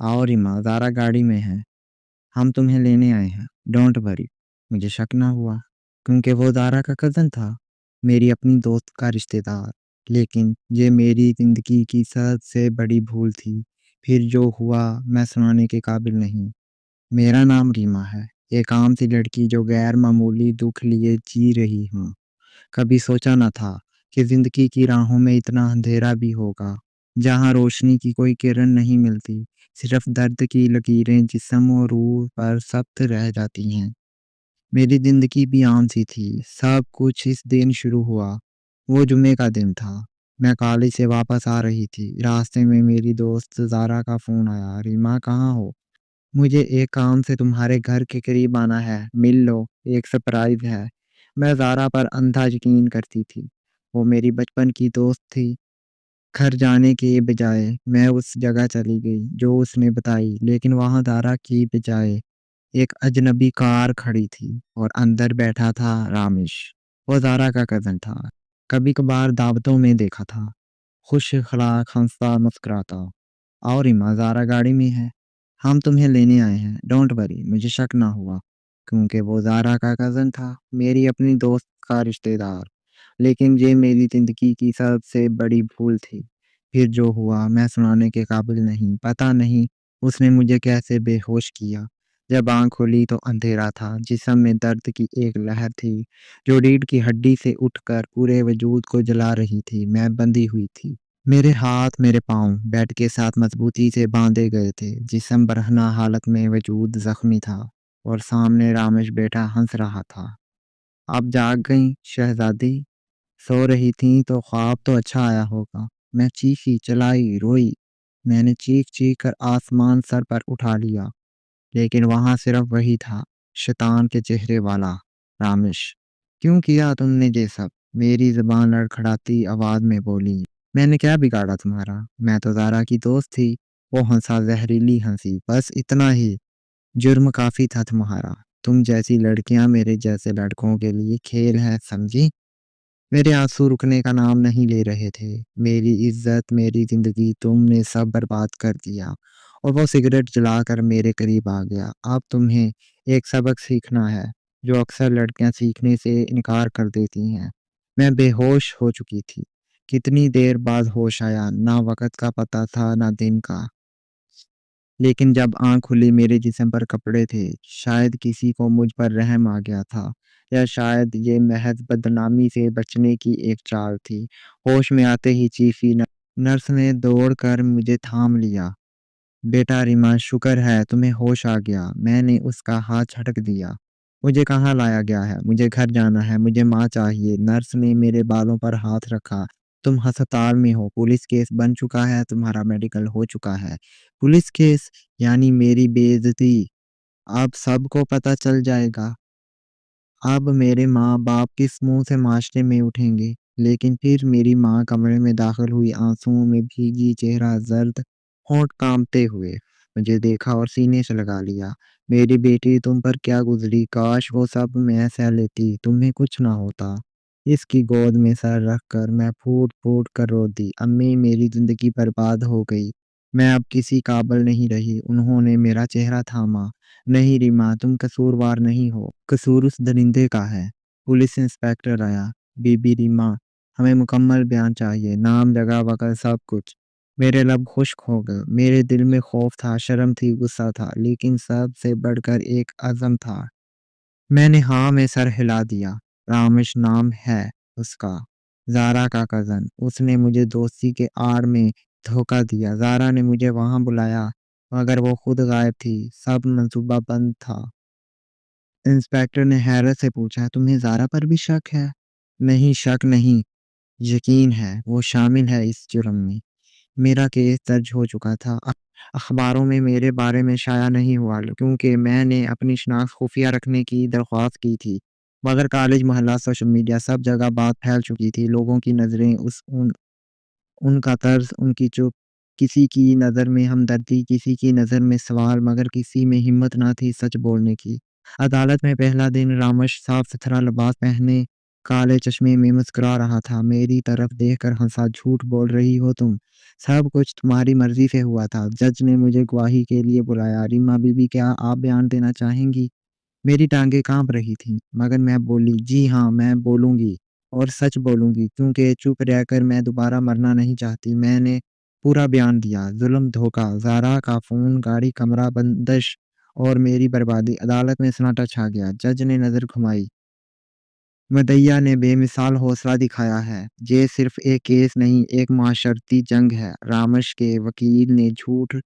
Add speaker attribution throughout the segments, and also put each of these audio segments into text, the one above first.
Speaker 1: आओ रीमा, ज़ारा गाड़ी में है। हम तुम्हें लेने आए हैं। Don't worry. मुझे शक ना हुआ, क्योंकि वो ज़ारा का कज़न था, मेरी अपनी दोस्त का रिश्तेदार। लेकिन ये मेरी ज़िंदगी की सबसे बड़ी भूल थी। फिर जो हुआ मैं सुनाने के काबिल नहीं। मेरा नाम रीमा है, एक आम सी लड़की जो गैर मामूली दुख लिए जी रही हूँ। कभी सोचा न था कि जिंदगी की राहों में इतना अंधेरा भी होगा, जहाँ रोशनी की कोई किरण नहीं मिलती, सिर्फ दर्द की लकीरें जिस्म और रूह पर सख्त रह जाती हैं। मेरी जिंदगी भी आम सी थी। सब कुछ इस दिन शुरू हुआ। वो जुमे का दिन था। मैं कॉलेज से वापस आ रही थी। रास्ते में मेरी दोस्त ज़ारा का फ़ोन आया। रीमा, कहाँ हो? मुझे एक काम से तुम्हारे घर के करीब आना है, मिल लो, एक सरप्राइज है। मैं ज़ारा पर अंधा यकीन करती थी। वो मेरी बचपन की दोस्त थी। घर जाने के बजाय मैं उस जगह चली गई जो उसने बताई, लेकिन वहाँ ज़ारा की बजाय एक अजनबी कार खड़ी थी और अंदर बैठा था रामिश। वो ज़ारा का कज़न था। कभी कभार दावतों में देखा था। खुश अखलाक, हंसता मुस्कुराता। और रीमा, ज़ारा गाड़ी में है। हम तुम्हें लेने आए हैं। Don't worry. मुझे शक ना हुआ, क्योंकि वो ज़ारा का कज़न था, मेरी अपनी दोस्त का रिश्तेदार। लेकिन ये मेरी ज़िंदगी की सबसे बड़ी भूल थी। फिर जो हुआ मैं सुनाने के काबिल नहीं। पता नहीं उसने मुझे कैसे बेहोश किया। जब आँख खुली तो अंधेरा था। जिस्म में दर्द की एक लहर थी जो रीढ़ की हड्डी से उठकर पूरे वजूद को जला रही थी। मैं बंधी हुई थी। मेरे हाथ, मेरे पाँव बेड के साथ मजबूती से बांधे गए थे। जिस्म बरहना हालत में, वजूद जख्मी था, और सामने रामेश बेटा हंस रहा था। आप जाग गईं शहजादी? सो रही थी तो ख्वाब तो अच्छा आया होगा। मैं चीखी, चिल्लाई, रोई। मैंने चीख चीख कर आसमान सर पर उठा लिया, लेकिन वहां सिर्फ वही था, शैतान के चेहरे वाला रामेश। क्यों किया तुमने ये सब? मेरी जुबान लड़खड़ाती आवाज में बोली। मैंने क्या बिगाड़ा तुम्हारा? मैं तो ज़ारा की दोस्त थी। वो हंसा, जहरीली हंसी। बस इतना ही। जुर्म काफी था तुम्हारा। तुम जैसी लड़कियां मेरे जैसे लड़कों के लिए खेल है, समझी? मेरे आंसू रुकने का नाम नहीं ले रहे थे। मेरी इज्जत, मेरी जिंदगी तुमने सब बर्बाद कर दिया। और वो सिगरेट जलाकर मेरे करीब आ गया। अब तुम्हें एक सबक सीखना है, जो अक्सर लड़कियां सीखने से इनकार कर देती हैं। मैं बेहोश हो चुकी थी। कितनी देर बाद होश आया, ना वक्त का पता था ना दिन का। लेकिन जब आँख खुली मेरे जिस्म पर कपड़े थे। शायद किसी को मुझ पर रहम आ गया था, या शायद ये महज बदनामी से बचने की एक चाल थी। होश में आते ही चीखी। नर्स ने दौड़कर मुझे थाम लिया। बेटा रीमा, शुक्र है तुम्हें होश आ गया। मैंने उसका हाथ झटक दिया। मुझे कहाँ लाया गया है? मुझे घर जाना है, मुझे माँ चाहिए। नर्स ने मेरे बालों पर हाथ रखा। तुम अस्पताल में हो, पुलिस केस बन चुका है, तुम्हारा मेडिकल हो चुका है। Police case? यानी मेरी बेइज्जती। अब सबको पता चल जाएगा। अब मेरे माँ बाप किस मुंह से माशरे में उठेंगे? लेकिन फिर मेरी माँ कमरे में दाखिल हुई, आंसुओं में भीगी, चेहरा जर्द, होंठ कांपते हुए। मुझे देखा और सीने से लगा लिया। मेरी बेटी, तुम पर क्या गुजरी? काश वो सब मैं सह लेती, तुम्हें कुछ ना होता। इसकी गोद में सर रखकर मैं फूट फूट कर रो दी। अम्मी, मेरी जिंदगी बर्बाद हो गई। मैं अब किसी काबिल नहीं रही। उन्होंने मेरा चेहरा थामा। नहीं रीमा, तुम कसूरवार नहीं हो, कसूर उस दरिंदे का है। पुलिस इंस्पेक्टर आया। बीबी रीमा, हमें मुकम्मल बयान चाहिए, नाम, जगह, वक़्त, सब कुछ। मेरे लब खुश्क हो गए। मेरे दिल में खौफ था, शर्म थी, गुस्सा था, लेकिन सबसे बढ़कर एक अज़म था। मैंने हाँ में सर हिला दिया। रामेश नाम है उसका, ज़ारा का कज़न। उसने मुझे दोस्ती के आड़ में धोखा दिया। ज़ारा ने मुझे वहाँ बुलाया, मगर वो खुद गायब थी। सब मंसूबा बंद था। इंस्पेक्टर ने हैरत से पूछा, तुम्हें ज़ारा पर भी शक है? नहीं, शक नहीं, यकीन है। वो शामिल है इस जुर्म में। मेरा केस दर्ज हो चुका था। अखबारों में मेरे बारे में शाया नहीं हुआ, क्योंकि मैंने अपनी शनाख्त खुफिया रखने की दरख्वास्त की थी। मगर कॉलेज, मोहल्ला, सोशल मीडिया, सब जगह बात फैल चुकी थी। लोगों की नज़रें, उनका तर्स, उनकी चुप। किसी की नज़र में हमदर्दी, किसी की नज़र में सवाल, मगर किसी में हिम्मत ना थी सच बोलने की। अदालत में पहला दिन। रामश साफ सुथरा लिबास पहने काले चश्मे में मुस्कुरा रहा था, मेरी तरफ देखकर हंसा। झूठ बोल रही हो तुम, सब कुछ तुम्हारी मर्जी से हुआ था। जज ने मुझे गवाही के लिए बुलाया। रीमा बीबी, क्या आप बयान देना चाहेंगी? मेरी टांगें कांप रही थीं, मगर मैं बोली, जी हाँ, मैं बोलूंगी, और सच बोलूंगी, क्योंकि चुप रहकर मैं दोबारा मरना नहीं चाहती। मैंने पूरा बयान दिया। जुल्म, धोखा, ज़ारा का फ़ोन, गाड़ी, कमरा, बंदिश और मेरी बर्बादी। अदालत में सन्नाटा छा गया। जज ने नज़र घुमाई। मदैया ने बेमिसाल हौसला दिखाया है। ये सिर्फ एक केस नहीं, एक माशरती जंग है। रामश के वकील ने झूठ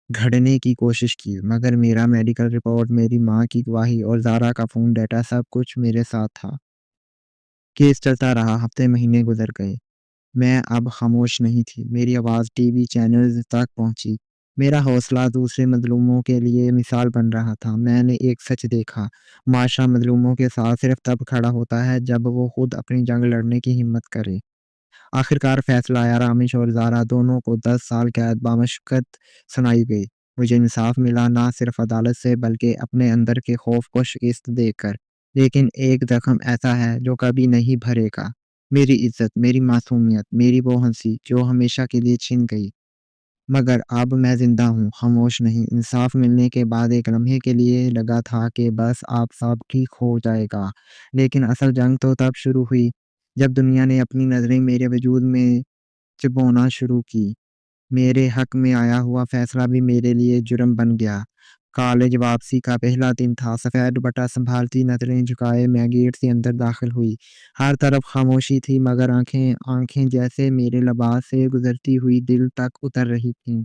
Speaker 1: घड़ने की कोशिश की, मगर मेरा मेडिकल रिपोर्ट, मेरी माँ की गवाही और ज़ारा का फ़ोन डेटा सब कुछ मेरे साथ था। केस चलता रहा, हफ्ते महीने गुजर गए। मैं अब खामोश नहीं थी। मेरी आवाज़ टीवी चैनल्स तक पहुंची। मेरा हौसला दूसरे मजलूमों के लिए मिसाल बन रहा था। मैंने एक सच देखा, माशरा मजलूमों के साथ सिर्फ तब खड़ा होता है जब वो खुद अपनी जंग लड़ने की हिम्मत करे। आखिरकार फैसला आया। रामिश और ज़ारा दोनों को 10 साल कैद बामशक्कत सुनाई गई। मुझे इंसाफ मिला, ना सिर्फ अदालत से बल्कि अपने अंदर के खौफ को शिकस्त देकर। लेकिन एक जख्म ऐसा है जो कभी नहीं भरेगा। मेरी इज्जत, मेरी मासूमियत, मेरी वो हंसी जो हमेशा के लिए छिन गई। मगर अब मैं ज़िंदा हूँ, खामोश नहीं। इंसाफ मिलने के बाद एक लम्हे के लिए लगा था कि बस अब सब ठीक हो जाएगा। लेकिन असल जंग तो तब शुरू हुई, जब दुनिया ने अपनी नज़रें मेरे वजूद में चिपौना शुरू की। मेरे हक में आया हुआ फैसला भी मेरे लिए जुर्म बन गया। कॉलेज वापसी का पहला दिन था। सफ़ेद दुपट्टा संभालती, नज़रें झुकाए, मैं गेट से अंदर दाखिल हुई। हर तरफ खामोशी थी, मगर आंखें आंखें जैसे मेरे लिबास से गुजरती हुई दिल तक उतर रही थीं।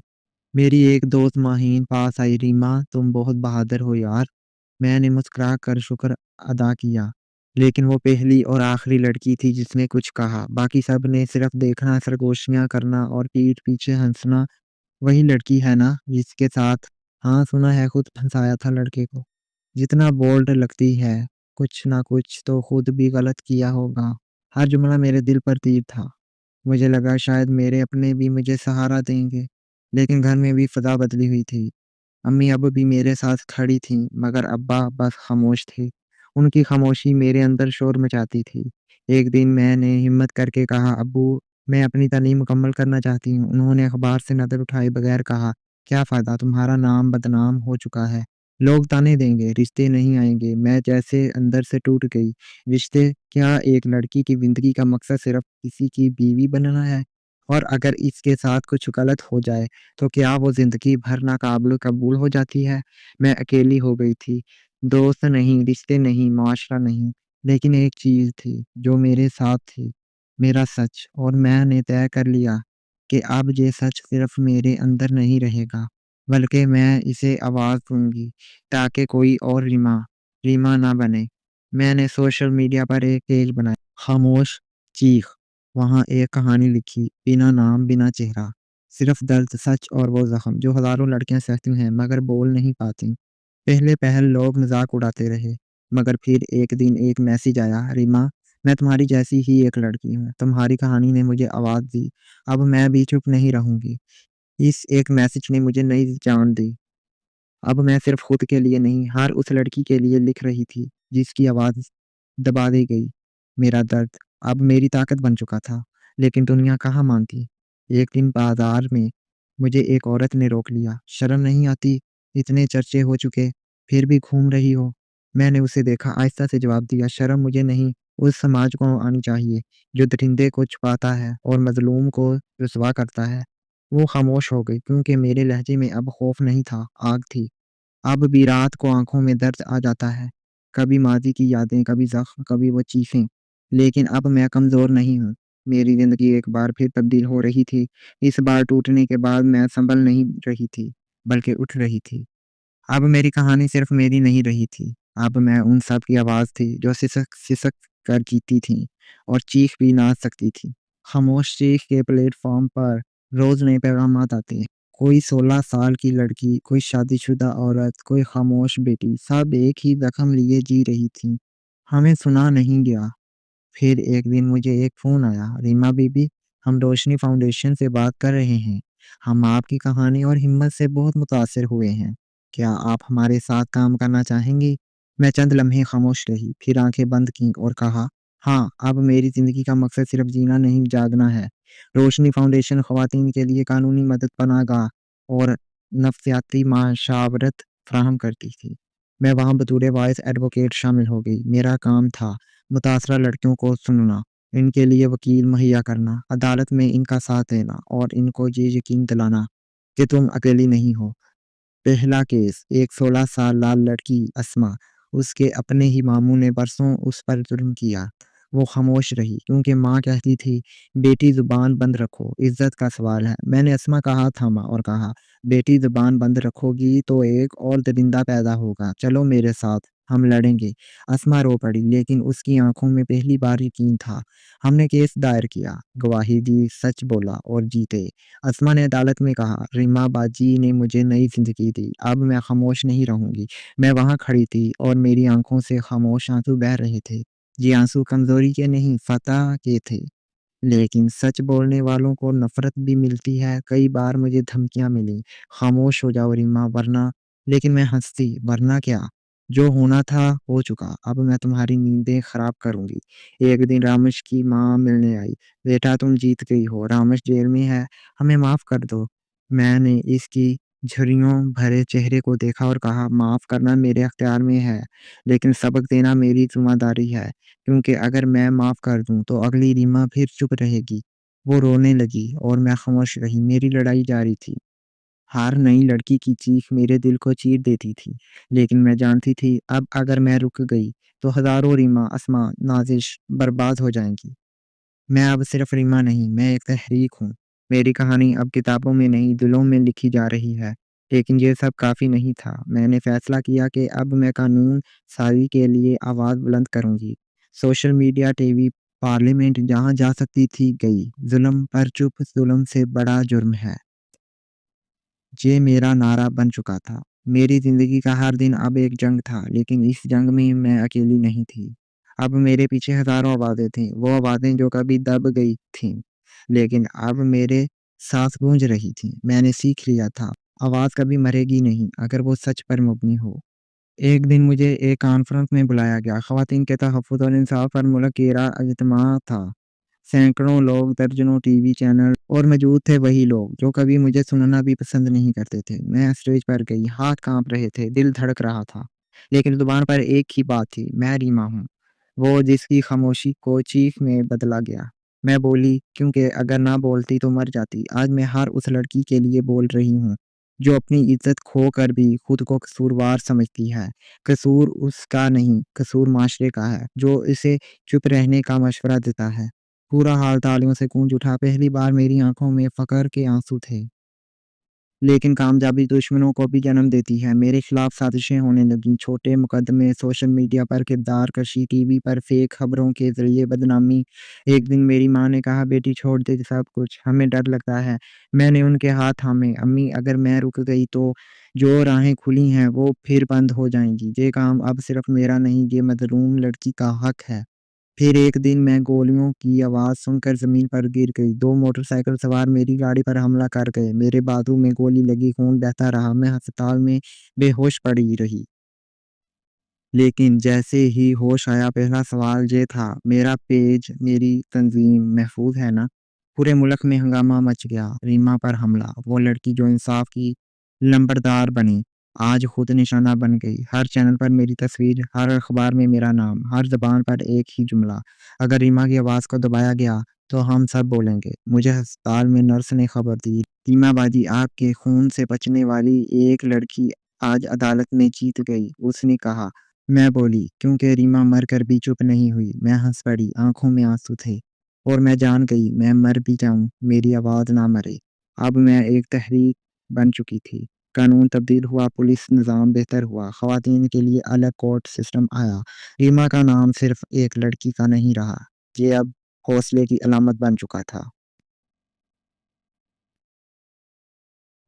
Speaker 1: मेरी एक दोस्त माहीन पास आई। रीमा, तुम बहुत बहादुर हो यार। मैंने मुस्कुरा कर शुक्र अदा किया। लेकिन वो पहली और आखिरी लड़की थी जिसने कुछ कहा। बाकी सब ने सिर्फ देखना, सरगोशियां करना और पीठ पीछे हंसना। वही लड़की है ना जिसके साथ, हाँ सुना है, खुद फंसाया था लड़के को। जितना बोल्ड लगती है, कुछ ना कुछ तो खुद भी गलत किया होगा। हर जुमला मेरे दिल पर तीर था। मुझे लगा शायद मेरे अपने भी मुझे सहारा देंगे। लेकिन घर में भी फ़िज़ा बदली हुई थी। अम्मी अब भी मेरे साथ खड़ी थीं, मगर अब्बा बस खामोश थे। उनकी खामोशी मेरे अंदर शोर मचाती थी। एक दिन मैंने हिम्मत करके कहा, अब्बू, मैं अपनी तालीम मुकम्मल करना चाहती हूँ। उन्होंने अखबार से नज़र उठाए बगैर कहा, क्या फ़ायदा, तुम्हारा नाम बदनाम हो चुका है। लोग ताने देंगे, रिश्ते नहीं आएंगे। मैं जैसे अंदर से टूट गई। रिश्ते क्या? एक लड़की की ज़िंदगी का मकसद सिर्फ किसी की बीवी बनना है? और अगर इसके साथ कुछ गलत हो जाए तो क्या वो ज़िंदगी भर नाक़ाबिल कबूल हो जाती है? मैं अकेली हो गई थी। दोस्त नहीं, रिश्ते नहीं, मुआशरा नहीं, लेकिन एक चीज़ थी जो मेरे साथ थी, मेरा सच। और मैंने तय कर लिया कि अब ये सच सिर्फ़ मेरे अंदर नहीं रहेगा, बल्कि मैं इसे आवाज़ दूँगी, ताकि कोई और रीमा ना बने। मैंने सोशल मीडिया पर एक पेज बनाया, खामोश चीख। वहाँ एक कहानी लिखी, बिना नाम, बिना चेहरा, सिर्फ दर्द, सच और वो ज़ख्म जो हज़ारों लड़कियाँ सहती हैं मगर बोल नहीं पातीं। पहले पहल लोग मज़ाक उड़ाते रहे, मगर फिर एक दिन एक मैसेज आया, रीमा, मैं तुम्हारी जैसी ही एक लड़की हूँ। तुम्हारी कहानी ने मुझे आवाज़ दी। अब मैं भी चुप नहीं रहूँगी। इस एक मैसेज ने मुझे नई जान दी। अब मैं सिर्फ खुद के लिए नहीं, हर उस लड़की के लिए लिख रही थी जिसकी आवाज़ दबा दी गई। मेरा दर्द अब मेरी ताकत बन चुका था, लेकिन दुनिया कहाँ मानती। एक दिन बाजार में मुझे एक औरत ने रोक लिया। शर्म नहीं आती? इतने चर्चे हो चुके, फिर भी घूम रही हो। मैंने उसे देखा, आहिस्ता से जवाब दिया, शर्म मुझे नहीं, उस समाज को आनी चाहिए जो दरिंदे को छुपाता है और मजलूम को रुसवा करता है। वो खामोश हो गई, क्योंकि मेरे लहजे में अब खौफ नहीं था, आग थी। अब भी रात को आँखों में दर्द आ जाता है। कभी माज़ी की यादें, कभी ज़ख्म, कभी वो चीखें। लेकिन अब मैं कमज़ोर नहीं हूँ। मेरी ज़िंदगी एक बार फिर तब्दील हो रही थी। इस बार टूटने के बाद मैं सँभल नहीं रही थी, बल्कि उठ रही थी। अब मेरी कहानी सिर्फ़ मेरी नहीं रही थी। अब मैं उन सब की आवाज़ थी जो सिसक सिसक कर जीती थीं और चीख भी ना सकती थी। खामोश चीख के प्लेटफ़ॉर्म पर रोज़ नए पैगामात आते हैं। कोई 16 साल की लड़की, कोई शादीशुदा औरत, कोई खामोश बेटी, सब एक ही ज़ख्म लिए जी रही थीं। हमें सुना नहीं गया। फिर एक दिन मुझे एक फ़ोन आया, रीमा बीबी, हम रोशनी फाउंडेशन से बात कर रहे हैं। हम आपकी कहानी और हिम्मत से बहुत मुतासिर हुए हैं। क्या आप हमारे साथ काम करना चाहेंगी? मैं चंद लम्हे खामोश रही, फिर आंखें बंद की और कहा, हाँ, अब मेरी ज़िंदगी का मकसद सिर्फ़ जीना नहीं, जागना है। रोशनी फाउंडेशन ख़वातीन के लिए कानूनी मदद, पनाहगाह और नफ़सियाती मशावरत फ़राहम करती थी। मैं वहाँ बतौर वॉइस एडवोकेट शामिल हो गई। मेरा काम था मुतासरा लड़कियों को सुनना, इनके लिए वकील मुहैया करना, अदालत में इनका साथ देना और इनको ये यकीन दिलाना कि तुम अकेली नहीं हो। पहला केस, एक 16 साल लाल लड़की अस्मा, उसके अपने ही मामू ने बरसों उस पर जुल्म किया। वो खामोश रही क्योंकि माँ कहती थी, बेटी ज़ुबान बंद रखो, इज़्ज़त का सवाल है। मैंने अस्मा का हाथ थामा और कहा, बेटी ज़ुबान बंद रखोगी तो एक और दरिंदा पैदा होगा, चलो मेरे साथ, हम लड़ेंगे। अस्मा रो पड़ी लेकिन उसकी आंखों में पहली बार यकीन था। हमने केस दायर किया, गवाही दी, सच बोला और जीते। अस्मा ने अदालत में कहा, रीमा बाजी ने मुझे नई ज़िंदगी दी, अब मैं खामोश नहीं रहूँगी। मैं वहाँ खड़ी थी और मेरी आँखों से खामोश आँसू बह रहे थे। ये आँसू कमज़ोरी के नहीं, फ़तह के थे। लेकिन सच बोलने वालों को नफ़रत भी मिलती है। कई बार मुझे धमकियाँ मिली, खामोश हो जाओ रीमा वरना, लेकिन मैं हँसती, वरना क्या? जो होना था हो चुका, अब मैं तुम्हारी नींदें ख़राब करूँगी। एक दिन रामेश की माँ मिलने आई, बेटा तुम जीत गई हो, रामेश जेल में है, हमें माफ़ कर दो। मैंने इसकी झुर्रियों भरे चेहरे को देखा और कहा, माफ़ करना मेरे अख्तियार में है, लेकिन सबक देना मेरी ज़िम्मेदारी है। क्योंकि अगर मैं माफ़ कर दूँ तो अगली रीमा फिर चुप रहेगी। वो रोने लगी और मैं खामोश रही। मेरी लड़ाई जारी थी। हर नई लड़की की चीख मेरे दिल को चीर देती थी। लेकिन मैं जानती थी अब अगर मैं रुक गई तो हज़ारों रीमा, अस्मा, नाज़िश बर्बाद हो जाएँगी। मैं अब सिर्फ़ रीमा नहीं, मैं एक तहरीक हूँ। मेरी कहानी अब किताबों में नहीं, दिलों में लिखी जा रही है। लेकिन ये सब काफ़ी नहीं था। मैंने फ़ैसला किया कि अब मैं कानून साज़ी के लिए आवाज़ बुलंद करूँगी। सोशल मीडिया, टीवी, पार्लियामेंट जहाँ जा सकती थी, गई। ज़ुल्म पर चुप, ज़ुल्म से बड़ा जुर्म है। ये मेरा नारा बन चुका था। मेरी ज़िंदगी का हर दिन अब एक जंग था, लेकिन इस जंग में मैं अकेली नहीं थी। अब मेरे पीछे हज़ारों आवाज़ें थीं, वो आवाज़ें जो कभी दब गई थीं, लेकिन अब मेरे साथ गूंज रही थीं। मैंने सीख लिया था, आवाज़ कभी मरेगी नहीं, अगर वो सच पर मबनी हो। एक दिन मुझे एक कॉन्फ्रेंस में बुलाया गया। ख़वातीन के तहफ़्फ़ुज़ और इंसाफ़ पर मुनक़िरा इज्तिमा था। सैकड़ों लोग, दर्जनों टीवी चैनल और मौजूद थे वही लोग जो कभी मुझे सुनना भी पसंद नहीं करते थे। मैं स्टेज पर गई, हाथ काँप रहे थे, दिल धड़क रहा था। लेकिन ज़ुबान पर एक ही बात थी, मैं रीमा हूँ। वो जिसकी खामोशी को चीख में बदला गया। मैं बोली क्योंकि अगर ना बोलती तो मर जाती। आज मैं हर उस लड़की के लिए बोल रही हूँ, जो अपनी इज़्ज़त खो कर भी खुद को कसूरवार समझती है। कसूर उसका नहीं, कसूर माशरे का है, जो इसे चुप रहने का मशवरा देता है। पूरा हाल तालियों से गूंज उठा। पहली बार मेरी आँखों में फ़ख्र के आँसू थे। लेकिन कामयाबी दुश्मनों को भी जन्म देती है। मेरे खिलाफ साजिशें होने लगीं, छोटे मुकदमे, सोशल मीडिया पर किरदार कशी, टीवी पर फेक खबरों के ज़रिए बदनामी। एक दिन मेरी माँ ने कहा, बेटी छोड़ दे सब कुछ, हमें डर लगता है। मैंने उनके हाथ थामे, अम्मी अगर मैं रुक गई तो जो राहें खुली हैं वो फिर बंद हो जाएँगी। ये काम अब सिर्फ़ मेरा नहीं, ये मज़लूम लड़की का हक है। फिर एक दिन मैं गोलियों की आवाज़ सुनकर ज़मीन पर गिर गई। 2 मोटरसाइकिल सवार मेरी गाड़ी पर हमला कर गए। मेरे बाजू में गोली लगी, खून बहता रहा। मैं अस्पताल में बेहोश पड़ी रही। लेकिन जैसे ही होश आया पहला सवाल ये था, मेरा पेज, मेरी तंज़ीम महफ़ूज़ है ना? पूरे मुल्क में हंगामा मच गया। रीमा पर हमला, वो लड़की जो इंसाफ़ की लंबरदार बनी, आज खुद निशाना बन गई। हर चैनल पर मेरी तस्वीर, हर अखबार में मेरा नाम, हर ज़बान पर एक ही जुमला, अगर रीमा की आवाज़ को दबाया गया तो हम सब बोलेंगे। मुझे अस्पताल में नर्स ने खबर दी, रीमा बाजी आपके खून से बचने वाली एक लड़की आज अदालत में जीत गई। उसने कहा, मैं बोली, क्योंकि रीमा मर कर भी चुप नहीं हुई। मैं हँस पड़ी, आँखों में आँसू थे और मैं जान गई मैं मर भी जाऊँ, मेरी आवाज़ ना मरे। अब मैं एक तहरीक बन चुकी थी। कानून तब्दील हुआ, पुलिस निज़ाम बेहतर हुआ, ख़वातीन के लिए अलग कोर्ट सिस्टम आया। रीमा का नाम सिर्फ़ एक लड़की का नहीं रहा, ये अब हौसले की अलामत बन चुका था।